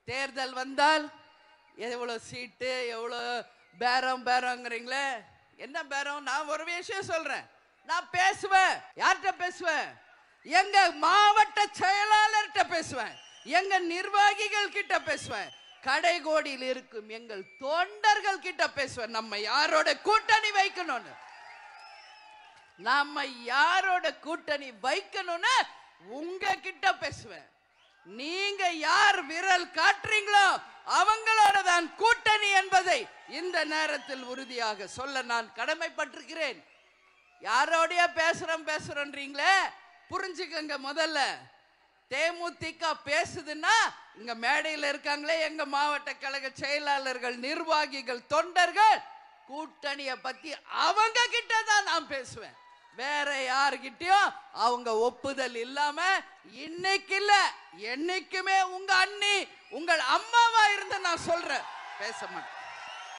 தேர்தல் வந்தால் எவ்வளவு சீட்டு எவ்வளவு பேரங்கிறீங்களே, என்ன பேரம்? நான் ஒரு விஷயம் சொல்றேன், நான் பேசுவேன். யார்கிட்ட பேசுவேன்? எங்க மாவட்ட செயலாளர்கிட்ட பேசுவேன், எங்க நிர்வாகிகள் கிட்ட பேசுவேன், கடைகோடியில் இருக்கும் எங்கள் தொண்டர்கள் கிட்ட பேசுவேன். நம்ம யாரோட கூட்டணி வைக்கணும்னு, நம்ம யாரோட கூட்டணி வைக்கணும்னு உங்க கிட்ட பேசுவேன். நீங்க யார் விரல் காட்டுறீங்களோ அவங்களோட தான் கூட்டணி என்பதை இந்த நேரத்தில் உறுதியாக சொல்ல நான் கடமைப்பட்டிருக்கிறேன். யாரோடைய பேசுறோன்றீங்களே, புரிஞ்சுக்கங்க. முதல்ல தேமுதிக பேசுதுன்னா இங்க மேடையில் இருக்காங்களே எங்க மாவட்ட கழக செயலாளர்கள், நிர்வாகிகள், தொண்டர்கள், கூட்டணியை பத்தி அவங்க கிட்ட தான் நான் பேசுவேன். வேற யாருகிட்டயும் அவங்க ஒப்புதல் இல்லாம இன்னைக்கு இல்ல என்னைக்குமே உங்க அண்ணி உங்கள் அம்மாவா இருந்து நான் சொல்றேன், பேச மாட்டேன்.